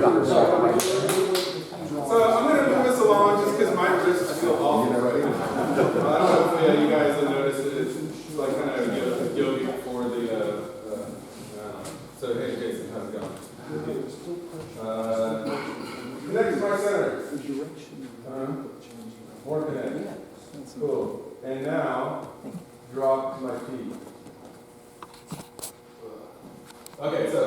So I'm going to move this along just because my wrists feel awful. I don't know if you guys have noticed that it's like kind of yogic for the. So hey Jason, how's it going? Connect to my center. More connect. Cool. And now drop to my feet. Okay, so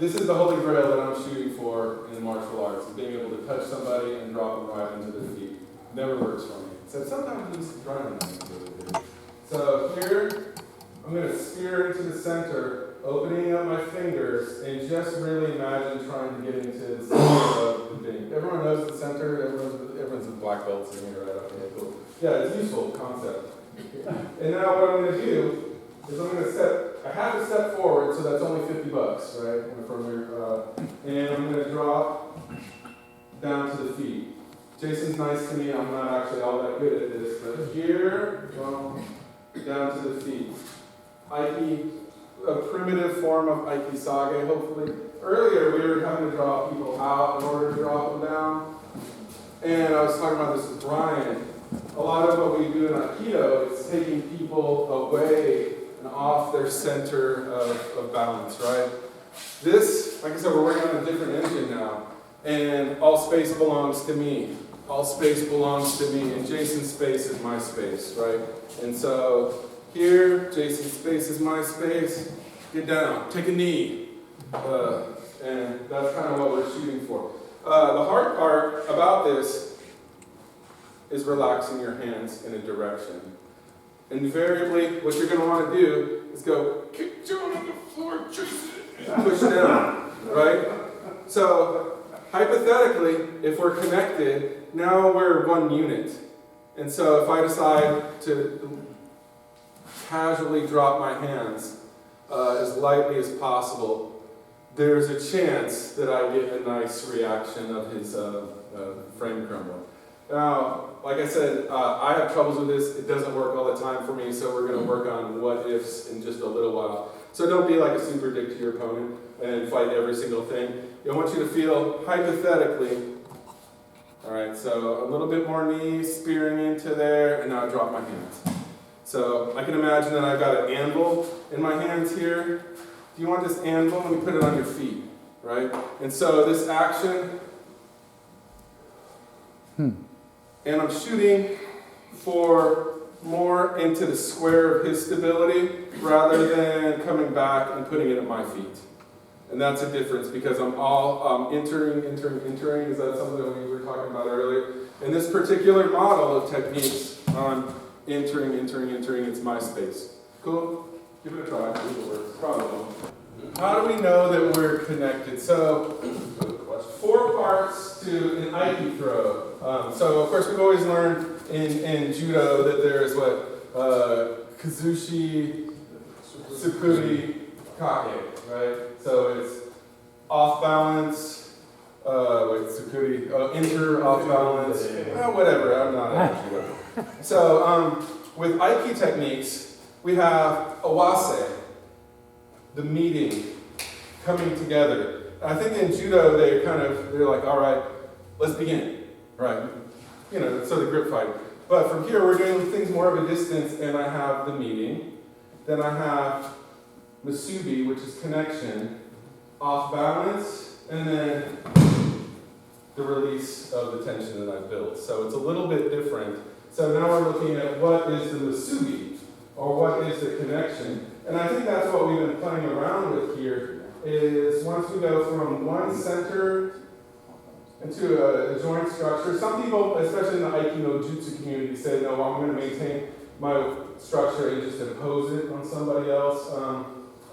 this is the holy grail that I'm shooting for in martial arts, is being able to touch somebody and drop them right into their feet. Never works for me. So sometimes I use driving. So here, I'm going to spear into the center, opening up my fingers, and just really imagine trying to get into the center of the thing. Everyone knows the center? Everyone's in black belts in here, right? Okay, cool. Yeah, it's a useful concept. And now what I'm going to do is I'm going to I have to step forward, so that's only $50, right? From your, and I'm going to drop down to the feet. Jason's nice to me. I'm not actually all that good at this, but here, well, down to the feet. Aiki, a primitive form of Aiki Sage, hopefully. Earlier, we were having to draw people out in order to drop them down. And I was talking about this with Brian. A lot of what we do in Aikido is taking people away and off their center of balance, right? This, like I said, we're working on a different engine now. And all space belongs to me. All space belongs to me. And Jason's space is my space, right? And so here, Jason's space is my space. Get down, take a knee. And that's kind of what we're shooting for. The hard part about this is relaxing your hands in a direction. Invariably, what you're going to want to do is go, kick down on the floor, Jason, and push down, right? So, hypothetically, if we're connected, now we're one unit. And so if I decide to casually drop my hands as lightly as possible, there's a chance that I get a nice reaction of his frame crumble. Now, like I said, I have troubles with this. It doesn't work all the time for me, so we're going to work on what-ifs in just a little while. So don't be like a super dick to your opponent and fight every single thing. I want you to feel, hypothetically, all right, so a little bit more knee spearing into there, and now I drop my hands. So I can imagine that I've got an anvil in my hands here. Do you want this anvil? Let me put it on your feet, right? And so this action, and I'm shooting for more into the square of his stability rather than coming back and putting it at my feet. And that's a difference because I'm all entering. Is that something that we were talking about earlier? In this particular model of techniques, I'm entering, it's my space. Cool? Give it a try. It works. Probably. How do we know that we're connected? So, 4 parts to an Aiki throw. So, of course, we've always learned in Judo that there is Kazushi, Tsukuri, Kake, right? So it's off balance, Tsukuri, enter, off balance, whatever, I'm not at Judo. So, with Aiki techniques, we have Awase, the meeting, coming together. I think in Judo, they're like, all right, let's begin, right? You know, so the grip fight. But from here, we're doing things more of a distance, and I have the meeting. Then I have Musubi, which is connection, off balance, and then the release of the tension that I've built. So it's a little bit different. So now we're looking at what is the Musubi, or what is the connection. And I think that's what we've been playing around with here, is once we go from one center into a joint structure. Some people, especially in the Aiki no Jutsu community, say, no, I'm going to maintain my structure and just impose it on somebody else.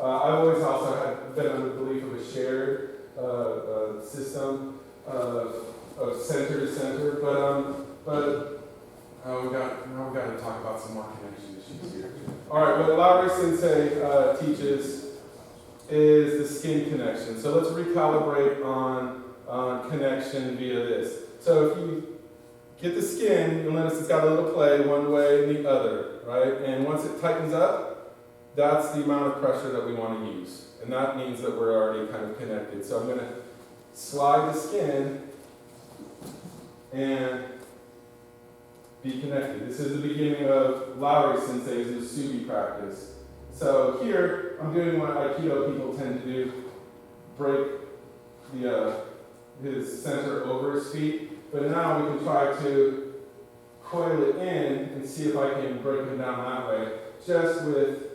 I've always also been under the belief of a shared system of center to center, but we've got to talk about some more connection issues here. All right, what Lauri Sensei teaches is the skin connection. So let's recalibrate on connection via this. So if you get the skin, you'll notice it's got a little play one way and the other, right? And once it tightens up, that's the amount of pressure that we want to use. And that means that we're already kind of connected. So I'm going to slide the skin, and be connected. This is the beginning of Lowry Sensei's Usugi practice. So here, I'm doing what Aikido people tend to do, break his center over his feet, but now we can try to coil it in and see if I can break him down that way, just with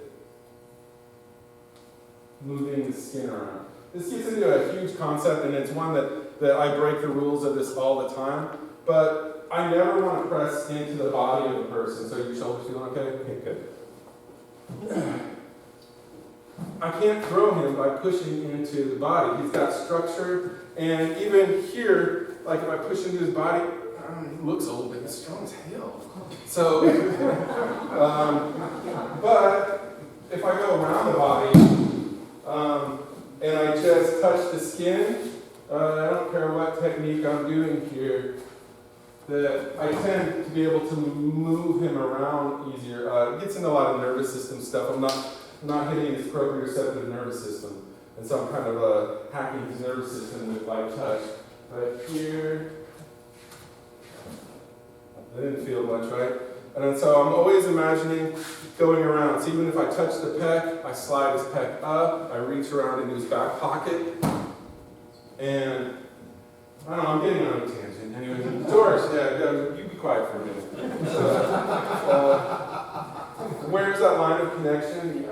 moving the skin around. This gets into a huge concept, and it's one that I break the rules of this all the time, but I never want to press into the body of the person. So your shoulders feeling okay? Okay, good. I can't throw him by pushing into the body. He's got structure, and even here, like if I push into his body, he looks old, but he's strong as hell. So, but if I go around the body, and I just touch the skin, I don't care what technique I'm doing here, that I tend to be able to move him around easier. It gets into a lot of nervous system stuff. I'm not hitting his proprioceptive nervous system. And so I'm kind of hacking his nervous system with light touch. Right here. I didn't feel much, right? And so I'm always imagining going around. So even if I touch the pec, I slide his pec up, I reach around into his back pocket, and I don't know, I'm getting on a tangent. Anyway, George, yeah, you be quiet for a minute. So, where's that line of connection?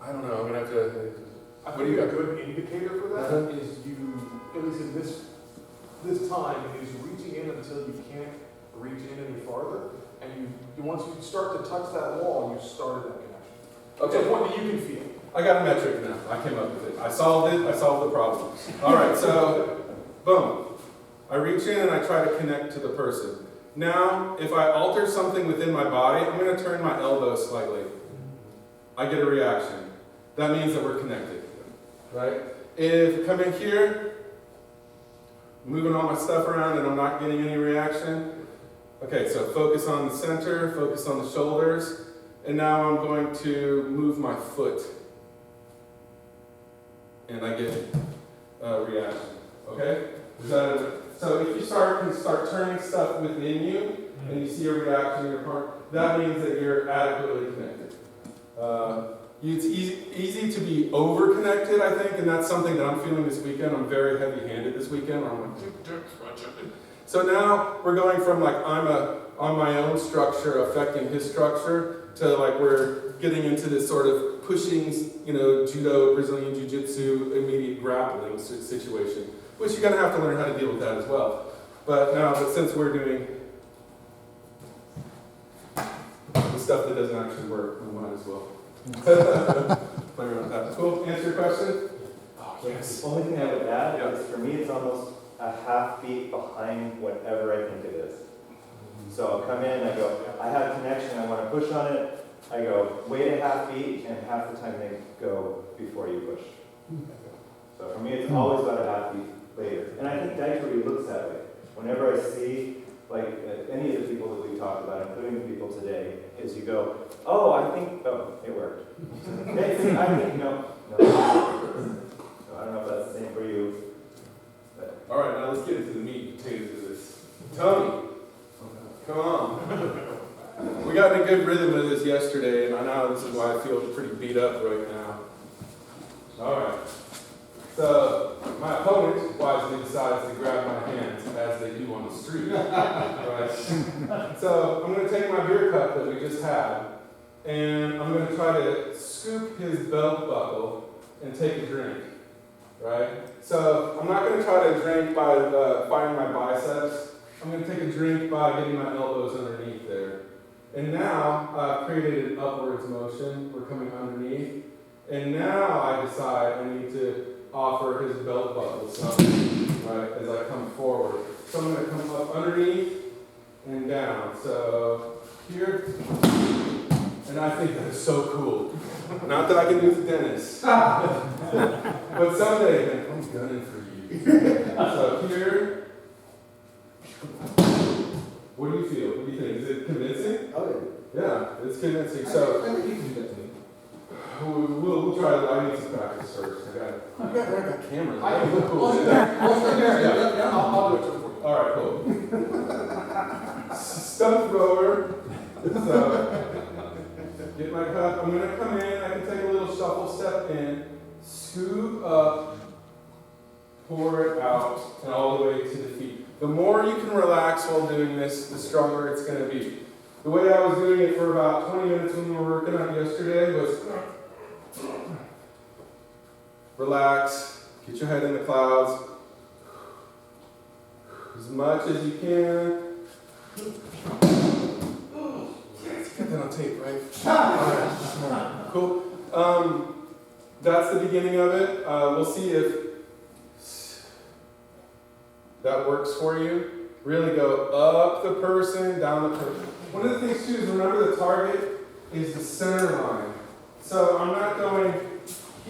I don't know, I'm going to have to... I think a good indicator for that is you, at least in this time, is reaching in until you can't reach in any farther, and once you start to touch that wall, you started that connection. Okay. To a point that you can feel. I got a metric now. I came up with it. I solved it. I solved the problem. All right, so, boom. I reach in and I try to connect to the person. Now, if I alter something within my body, I'm going to turn my elbow slightly. I get a reaction. That means that we're connected, right? If I come in here, moving all my stuff around and I'm not getting any reaction, okay, so focus on the center, focus on the shoulders, and now I'm going to move my foot. And I get a reaction, okay? So if you can start turning stuff within you, and you see a reaction in your part, that means that you're adequately connected. It's easy to be over-connected, I think, and that's something that I'm feeling this weekend. I'm very heavy-handed this weekend. I'm like, so now we're going from like I'm on my own structure affecting his structure to like we're getting into this sort of pushing, judo, Brazilian jiu-jitsu, immediate grappling situation, which you're going to have to learn how to deal with that as well. But since we're doing the stuff that doesn't actually work, we might as well play around with that. Cool. Answer your question? Oh, yes. The only thing I would add is for me, it's almost a half beat behind whatever I think it is. So I'll come in and I go, I have connection, I want to push on it. I go, wait a half beat, and half the time they go before you push. So for me, it's always about a half beat later. And I think Daitori looks that way. Whenever I see, any of the people that we talked about, including the people today, is you go, it worked. Okay, I think, no. So I don't know if that's the same for you. But. All right, now let's get into the meat and potatoes of this. Tony, come on. We got in a good rhythm of this yesterday, and I know this is why I feel pretty beat up right now. All right. So my opponent wisely decides to grab my hands as they do on the street. Right? So I'm going to take my beer cup that we just had, and I'm going to try to scoop his belt buckle and take a drink. Right? So I'm not going to try to drink by firing my biceps. I'm going to take a drink by getting my elbows underneath there. And now I've created an upwards motion. We're coming underneath. And now I decide I need to offer his belt buckle something, right, as I come forward. So I'm going to come up underneath and down. So here. And I think that is so cool. Not that I can do the dentist. But someday, I'm gunning for you. So here. What do you feel? What do you think? Is it convincing? Oh, yeah. Yeah, it's convincing. So, I think you can do that to me. We'll try to, I need some practice first. I got cameras. I can Cool. I'll do it for you. All right, cool. Stump thrower. So, get my cup. I'm going to come in. I can take a little shuffle step in, scoop up, pour it out, and all the way to the feet. The more you can relax while doing this, the stronger it's going to be. The way I was doing it for about 20 minutes when we were working on yesterday was relax, get your head in the clouds, as much as you can. Let's get that on tape, right? All right. Cool. That's the beginning of it. We'll see if that works for you. Really go up the person, down the person. One of the things too is remember the target is the center line. So I'm not going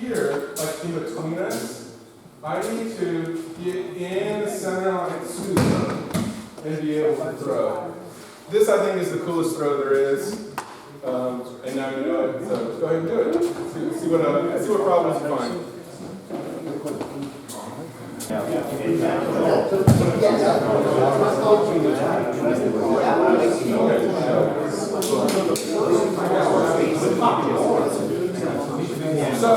here, like in between us. I need to get in the center line, scoop, and be able to throw. This I think is the coolest throw there is. And now you know it, so go ahead and do it. See what problems you find. So,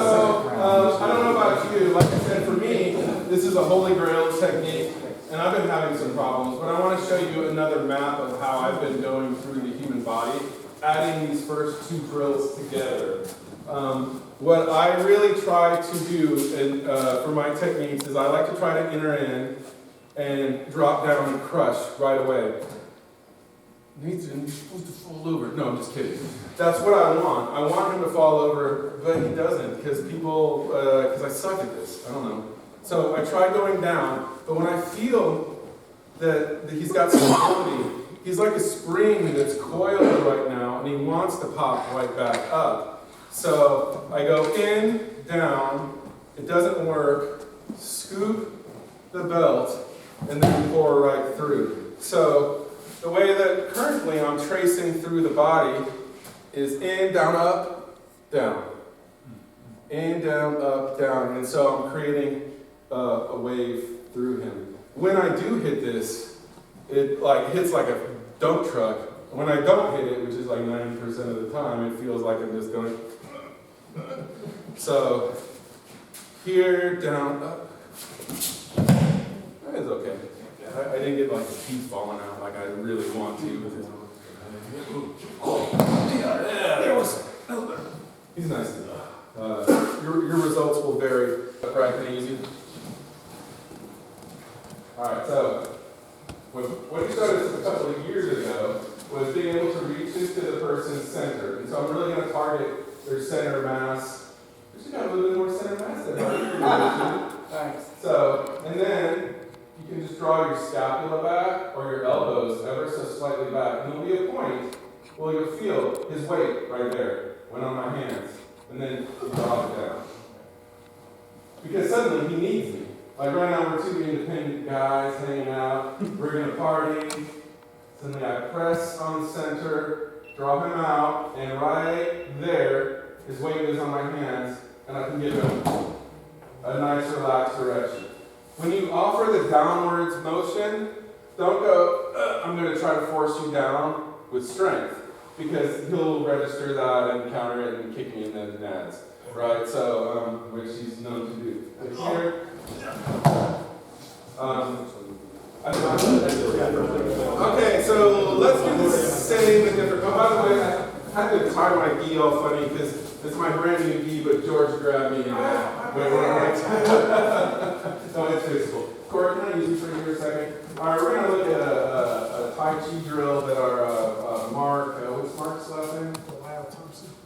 I don't know about you, like I said, for me, this is a holy grail technique, and I've been having some problems, but I want to show you another map of how I've been going through the human body, adding these first two drills together. What I really try to do for my techniques is I like to try to enter in and drop down and crush right away. You're supposed to fall over. No, I'm just kidding. That's what I want. I want him to fall over, but he doesn't because because I suck at this. I don't know. So I try going down, but when I feel that he's got stability, he's like a spring that's coiled right now, and he wants to pop right back up. So I go in, down, it doesn't work, scoop the belt, and then pour right through. So the way that currently I'm tracing through the body is in, down, up, down. In, down, up, down. And so I'm creating a wave through him. When I do hit this, it hits like a dump truck. When I don't hit it, which is like 90% of the time, it feels like I'm just going. So here, down, up. That is okay. I didn't get like a teeth falling out like I really want to. Yeah, there was. He's nice. Your results will vary. Right and easy. All right. So what you started a couple of years ago was being able to reach into the person's center, and so I'm really going to target their center mass. We should have a little bit more center mass there. Thanks. So, and then you can just draw your scapula back or your elbows ever so slightly back. And there'll be a point where you'll feel his weight right there, went on my hands. And then you draw it down. Because suddenly he needs me. Like right now we're two independent guys hanging out. We're going to party. Suddenly I press on the center, draw him out, and right there, his weight is on my hands, and I can give him a nice relaxed direction. When you offer the downwards motion, don't go, I'm going to try to force you down with strength, because he'll register that and counter it and kick me in the nads, right? So, which he's known to do. But here, okay, so let's do the same and different. Oh, by the way, I had to tie my gi all funny because it's my brand new gi, but George grabbed me and went no, it's fixable. Corey, can I use you for here a second? All right, we're going to look at a Tai Chi drill that our Mark, what's Mark's last name?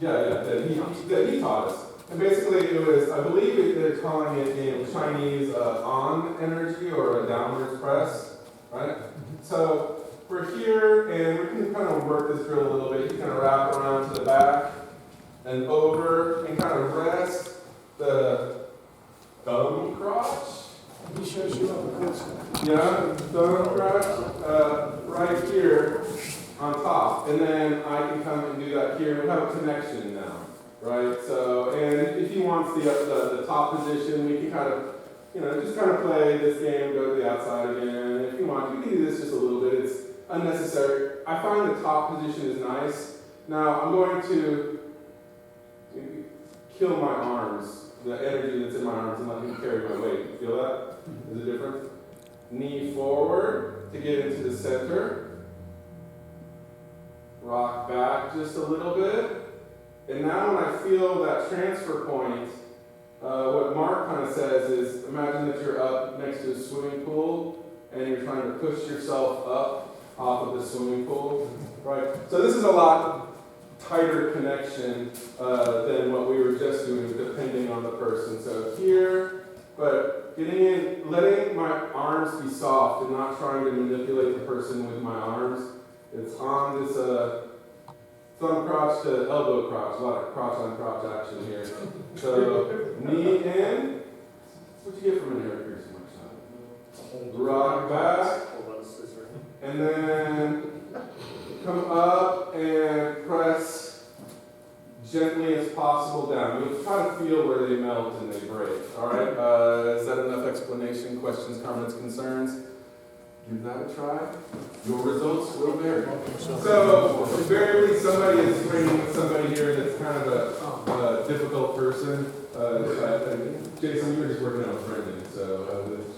Yeah, that he taught us. And basically it was, I believe they're calling it in Chinese on energy or a downwards press, right? So we're here and we can kind of work this drill a little bit. You kind of wrap around to the back and over and kind of rest the thumb crotch. He shows you up a good. Yeah, thumb crotch right here on top. And then I can come and do that here. We have a connection now. right? So, and if he wants the top position, we can kind of, just kind of play this game, go to the outside again. If you want, you can do this just a little bit. It's unnecessary. I find the top position is nice. Now, I'm going to kill my arms, the energy that's in my arms, and let him carry my weight. Feel that? Is it different? Knee forward to get into the center. Rock back just a little bit. And now when I feel that transfer point, what Mark kind of says is, imagine that you're up next to a swimming pool and you're trying to push yourself up off of the swimming pool, right? So this is a lot tighter connection than what we were just doing, depending on the person. So here, but getting in, letting my arms be soft and not trying to manipulate the person with my arms. It's on this thumb crotch to elbow crotch, a lot of crotch on crotch action here. So knee in. What'd you get from an Eric Pearson workshop? Rock back. And then come up and press gently as possible down. You'll try to feel where they melt and they break. All right? Is that enough explanation? Questions, comments, concerns? Give that a try. Your results will vary. So, invariably, somebody is training with somebody here that's kind of a difficult person. Jason, you were just working out with Brendan, so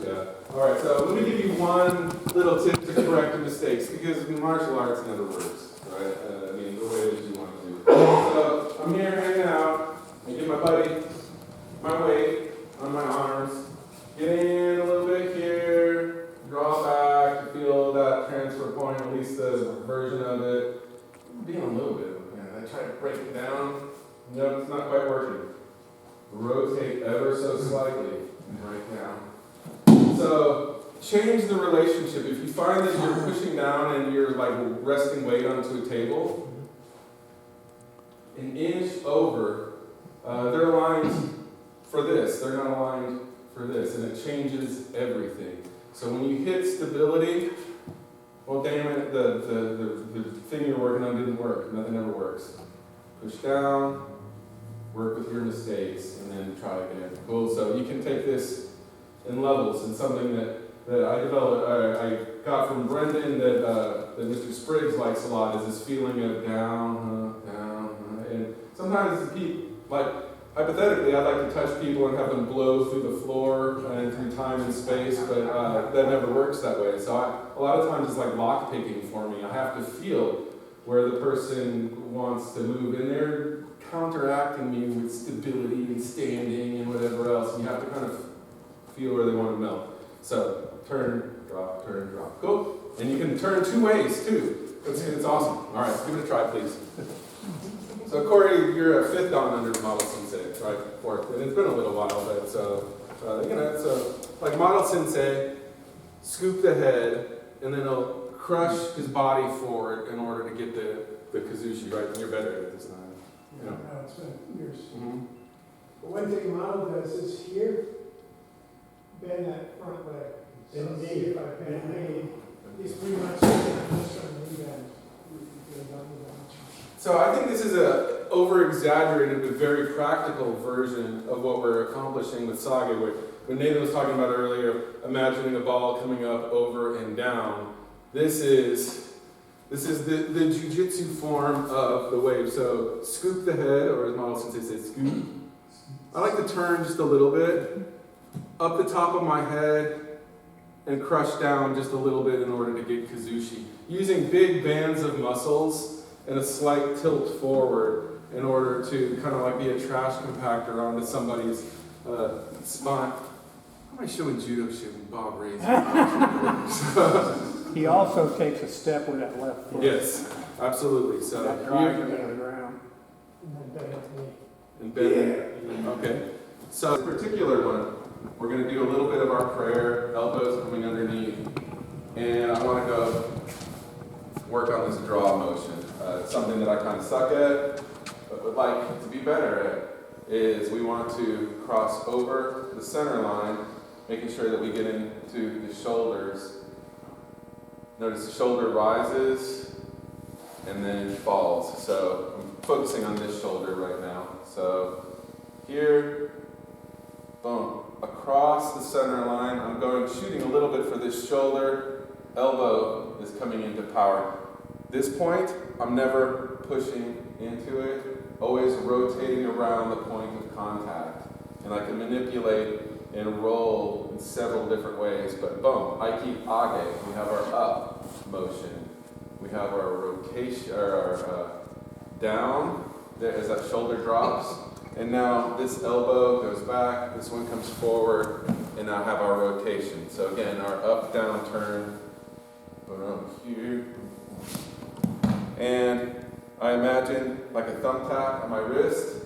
yeah. All right, so let me give you one little tip to correct the mistakes, because martial arts never works, right? I mean, the way that you want to do it. So, I'm here hanging out. I get my buddy, my weight on my arms. Get in a little bit here. Draw back, feel that transfer point, at least the version of it. I'm being a little bit, man. I try to break it down. No, it's not quite working. Rotate ever so slightly right now. So change the relationship. If you find that you're pushing down and you're like resting weight onto a table, an inch over, they're aligned for this. They're not aligned for this, and it changes everything. So when you hit stability, well, damn it, the thing you're working on didn't work. Nothing ever works. Push down, work with your mistakes, and then try again. Cool. So you can take this in levels, and something that I developed, I got from Brendan that Mr. Spriggs likes a lot is this feeling of down, and sometimes hypothetically, I'd like to touch people and have them blow through the floor and through time and space, but that never works that way. So a lot of times it's like lock picking for me. I have to feel where the person wants to move, and they're counteracting me with stability and standing and whatever else. And you have to kind of feel where they want to melt. So turn, drop, cool. And you can turn two ways too. It's awesome. All right, give it a try, please. So Corey, you're a fifth dan under Model Sensei, right? Fourth, and it's been a little while, but so like Model Sensei, scoop the head, and then he'll crush his body forward in order to get the kazushi, right? And you're better at it this time. Yeah, it's been years. Mm-hmm. But one thing Model does is here, bend that front leg. So see if I bend the knee, he's pretty much just on the knee bend. So I think this is a over-exaggerated but very practical version of what we're accomplishing with Sage. When Nathan was talking about earlier, imagining a ball coming up, over, and down. This is the jiu-jitsu form of the wave. So scoop the head, or as Model Sensei says, scoop. I like to turn just a little bit up the top of my head and crush down just a little bit in order to get kazushi. Using big bands of muscles and a slight tilt forward in order to kind of like be a trash compactor onto somebody's spine. How am I showing judo shit with Bob Ray's? He also takes a step with that left foot. Yes, absolutely. So That drives him into the ground. And then bend at the knee. and bend. Okay. So this particular one, we're going to do a little bit of our prayer, elbows coming underneath, and I want to go work on this draw motion. It's something that I kind of suck at, but would like to be better at, is we want to cross over the center line, making sure that we get into the shoulders. Notice the shoulder rises and then falls. So I'm focusing on this shoulder right now. So here, boom, across the center line, I'm shooting a little bit for this shoulder, elbow is coming into power. This point, I'm never pushing into it, always rotating around the point of contact. And I can manipulate and roll in several different ways, but boom, Aiki, Age, we have our up motion. We have our rotation, our down, there as that shoulder drops. And now this elbow goes back, this one comes forward, and now have our rotation. So again, our up, down, turn, here. And I imagine like a thumbtack on my wrist,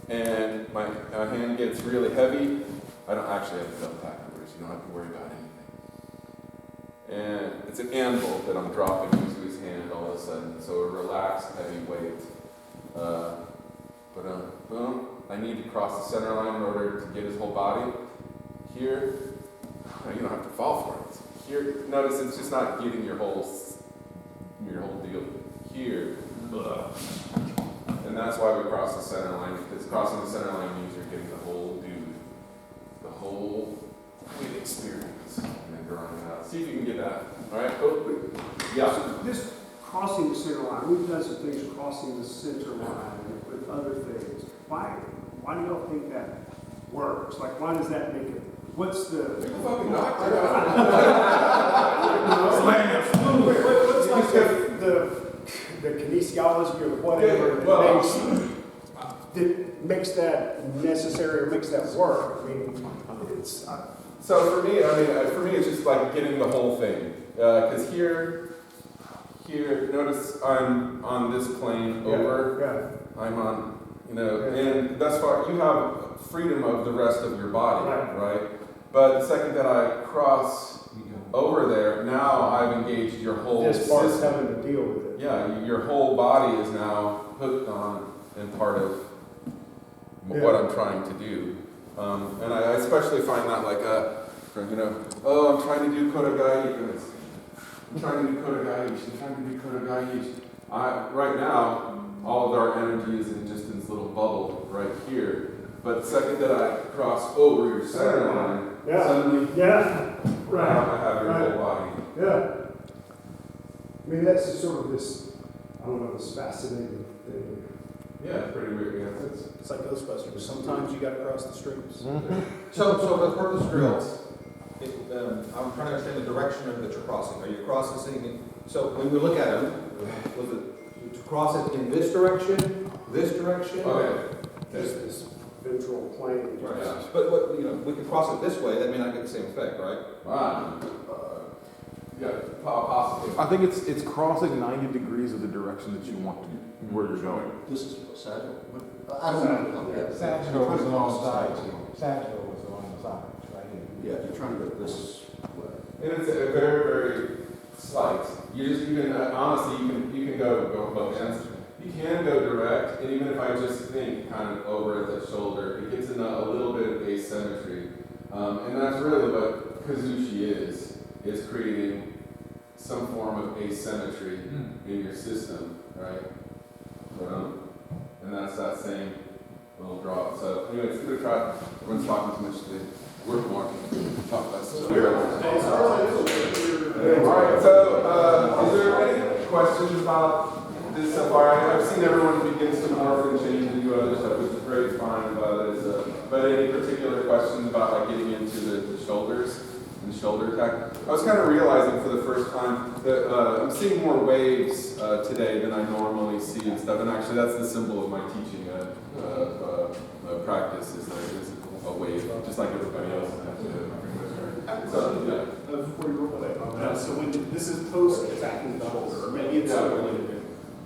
and my hand gets really heavy. I don't actually have a thumbtack on my wrist, you don't have to worry about anything. And it's an anvil that I'm dropping into his hand all of a sudden, so a relaxed, heavy weight. Boom. I need to cross the center line in order to get his whole body. Here, no, you don't have to fall for it. Here, notice it's just not getting your whole deal. Here, and that's why we cross the center line, because crossing the center line means you're getting the whole dude, the whole experience, and then drawing it out. See if you can get that. All right. Oh, yeah. So this crossing the center line, we've done some things crossing the center line with other things. Why do y'all think that works? Like, why does that make it? What's the? Pick a fucking doctor. What's like the kinesiology or whatever that makes that necessary or makes that work? I mean, it's. So for me, it's just like getting the whole thing. Because here, notice I'm on this plane over. Yeah. I'm on, and thus far you have freedom of the rest of your body, right? But the second that I cross over there, now I've engaged your whole This part's system. having to deal with it. Yeah, your whole body is now hooked on and part of what I'm trying to do. And I especially find that like I'm trying to do Kodagaishi. I'm trying to do Kodagaishi. Right now, all of our energy is in just this little bubble right here. But the second that I cross over your center line, suddenly I have your whole body. Yeah. I mean, that's just sort of this, I don't know, this fascinating thing. Yeah, it's pretty weird. Yeah, It's like Ghostbusters. Sometimes you got to cross the streets. So as part of this drill, I'm trying to understand the direction that you're crossing. Are you crossing? So when we look at them, was it to cross it in this direction? Okay. This ventral plane. Right. Yeah. But what we can cross it this way. That may not get the same effect, right? Yeah, possibly. I think it's crossing 90 degrees of the direction that you want to, where you're going. This is sagittal. I don't know. Sagittal is on the sides. Sagittal is on the sides, right here. Yeah, you're trying to go this way. And it's a very, very slight. You can honestly, you can go both ends. You can go direct, and even if I just think kind of over at the shoulder, it gets in a little bit of asymmetry. And that's really what Kazushi is creating some form of asymmetry in your system, right? And that's that same little drop. So anyway, it's a good try. Everyone's talking too much today. Work more. Talk less. All right, so is there any questions about this so far? I've seen everyone begins to morph and change and do other stuff, which is very fine about it. But any particular questions about like getting into the shoulders and shoulder attack? I was kind of realizing for the first time that I'm seeing more waves today than I normally see and stuff. And actually, that's the symbol of my teaching practice is a wave, just like everybody else has to. So, yeah. Before you roll it, so when this is post-attacking the shoulder, or maybe it's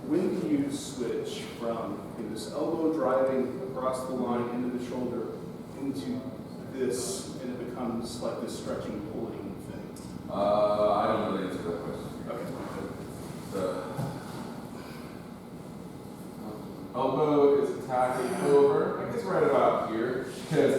when do you switch from this elbow driving across the line into the shoulder into this, and it becomes like this stretching, pulling thing? I don't know the answer to that question. Okay. The elbow is attacking over, I guess right about here, because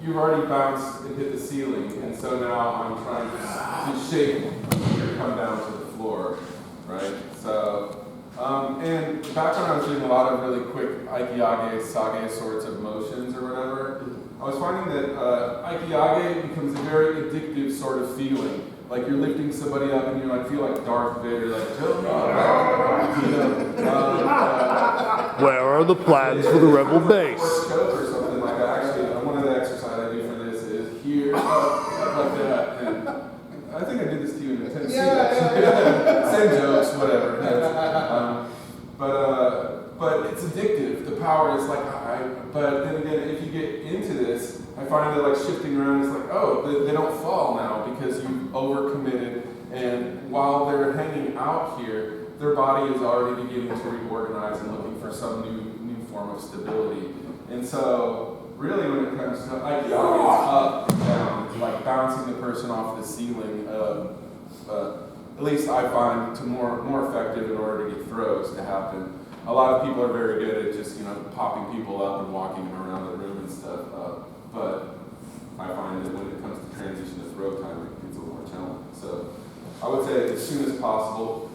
you've already bounced and hit the ceiling, and so now I'm trying to shape you come down to the floor, right? So And back when I was doing a lot of really quick Aiki, Sage sorts of motions or whatever, I was finding that Aiki becomes a very addictive sort of feeling. Like you're lifting somebody up and you like feel like Darth Vader, like, Where are the plans for the rebel base? Or something like that. Actually, one of the exercises I do for this is here, like that. And I think I did this to you in Tennessee. Same jokes, whatever. But it's addictive. The power is like, but then again, if you get into this, I find that like shifting around is like, oh, they don't fall now because you've overcommitted. And while they're hanging out here, their body is already beginning to reorganize and looking for some new form of stability. And so, really, when it comes to Aiki, it's up and down, like bouncing the person off the ceiling. At least I find to more effective in order to get throws to happen. A lot of people are very good at just popping people up and walking them around the room and stuff. But I find that when it comes to transition to throw time, it gets a little more challenging. So I would say as soon as possible.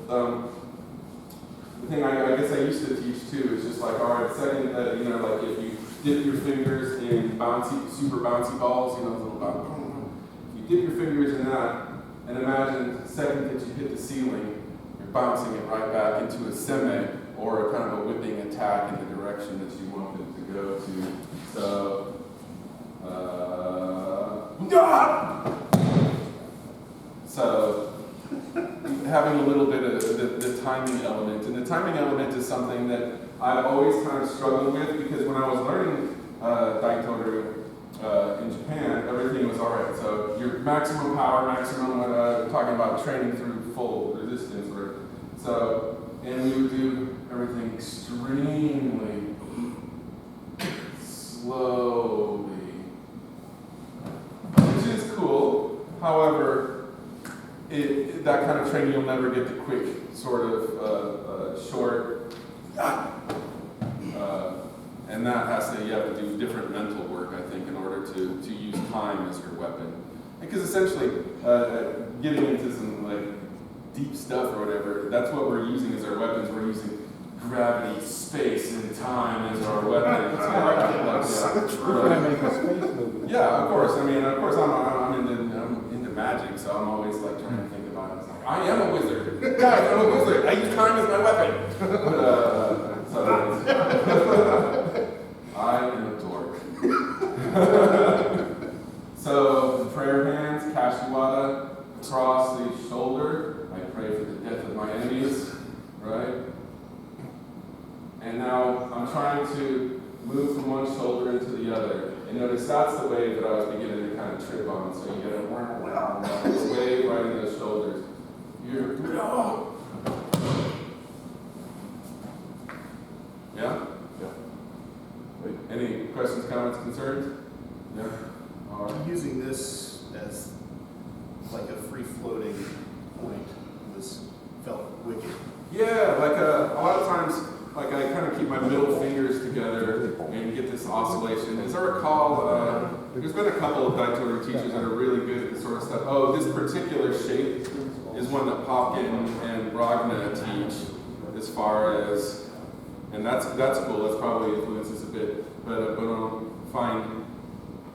The thing I guess I used to teach too is just like, all right, second, like if you dip your fingers in super bouncy balls, those little bouncy, you dip your fingers in that, and imagine the second that you hit the ceiling, you're bouncing it right back into a semi or a kind of a whipping attack in the direction that you want it to go to. So, So having a little bit of the timing element, and the timing element is something that I've always kind of struggled with because when I was learning Daitoru in Japan, everything was all right. So your maximum power, talking about training through full resistance, and we would do everything extremely slowly, which is cool. However, that kind of training, you'll never get the quick sort of short, and you have to do different mental work, I think, in order to use time as your weapon. Because essentially, getting into some deep stuff or whatever, that's what we're using as our weapons. We're using gravity, space, and time as our weapons. We're going to make a space movie. Yeah, of course. I'm into magic, so I'm always trying to think about it. It's like, I am a wizard. Guys, I'm a wizard. I use time as my weapon. I am a dork. So, the prayer hands, Kashiwada, across the shoulder. I pray for the death of my enemies, right? And now I'm trying to move from one shoulder into the other. And notice that's the wave that I was beginning to kind of trip on. So you get a wave right in those shoulders. Yeah? Wait, any questions, comments, concerns? Yeah? All right. I'm using this as like a free-floating point. This felt wicked. Yeah, a lot of times, I kind of keep my middle fingers together and get this oscillation. As I recall, there's been a couple of Daitoru teachers that are really good at this sort of stuff. Oh, this particular shape is one that Popkin and Ragna teach as far as, and that's cool. That's probably influences a bit. But find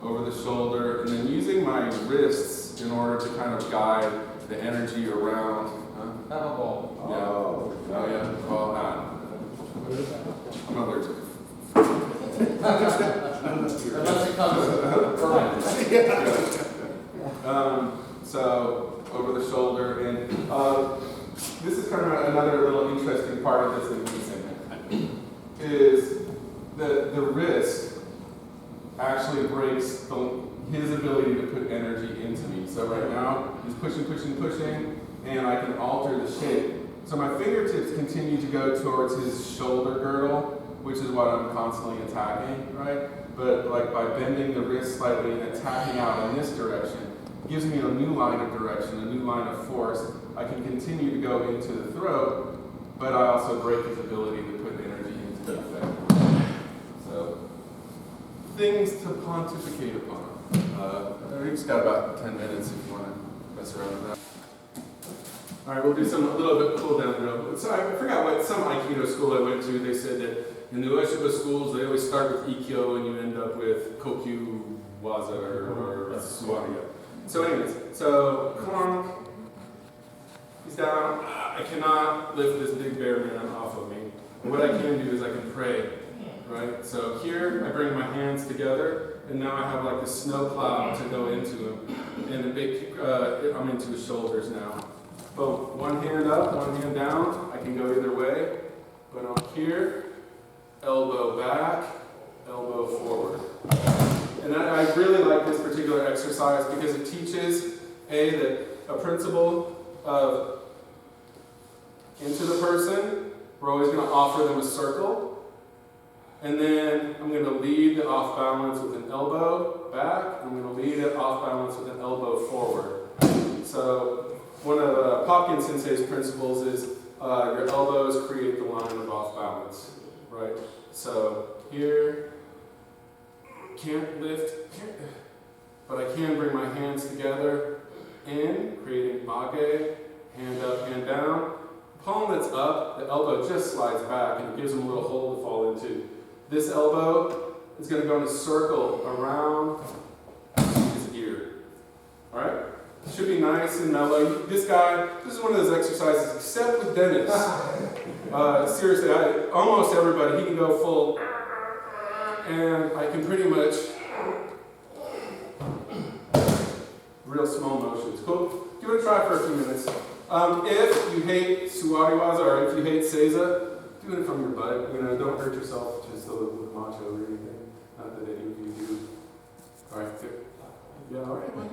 over the shoulder and then using my wrists in order to kind of guide the energy around. Ball. Yeah. Oh yeah. Ball hat. I'm allergic. Unless it comes So over the shoulder, and this is kind of another little interesting part of this segment, is that the wrist actually breaks his ability to put energy into me. So right now, he's pushing, and I can alter the shape. So my fingertips continue to go towards his shoulder girdle, which is what I'm constantly attacking, right? But by bending the wrist slightly and attacking out in this direction, gives me a new line of direction, a new line of force. I can continue to go into the throat, but I also break his ability to put energy into the effect. So, things to pontificate upon. We just got about 10 minutes if you want to mess around with that. All right, we'll do some a little bit cool down drill. So I forgot what some Aikido school I went to. They said that in the Ueshiba schools they always start with Ikkyo and you end up with Kokyu Waza or Suwariya. So anyways, so clunk. He's down. I cannot lift this big bear man off of me. What I can do is I can pray, right? So here I bring my hands together, and now I have like a snow cloud to go into him, and a big, I'm into his shoulders now. Boom, one hand up, one hand down. I can go either way, but I'm here, elbow back, elbow forward. And I really like this particular exercise because it teaches, a principle of into the person. We're always going to offer them a circle. And then I'm going to lead the off balance with an elbow back. I'm going to lead it off balance with an elbow forward. So one of Popkin Sensei's principles is your elbows create the line of off balance, right? So here, can't lift, but I can bring my hands together in, creating age, hand up, hand down. Palm that's up, the elbow just slides back and it gives them a little hole to fall into. This elbow is going to go in a circle around his ear. All right? It should be nice and mellow. This is one of those exercises, except with Dennis. Seriously, almost everybody, he can go full, and I can pretty much, real small motions. Cool? Give it a try for a few minutes. If you hate Suwariwaza or if you hate Seiza, do it from your butt. Don't hurt yourself just with macho or anything. Not that any of you do. All right, good. Yeah, all right. Well,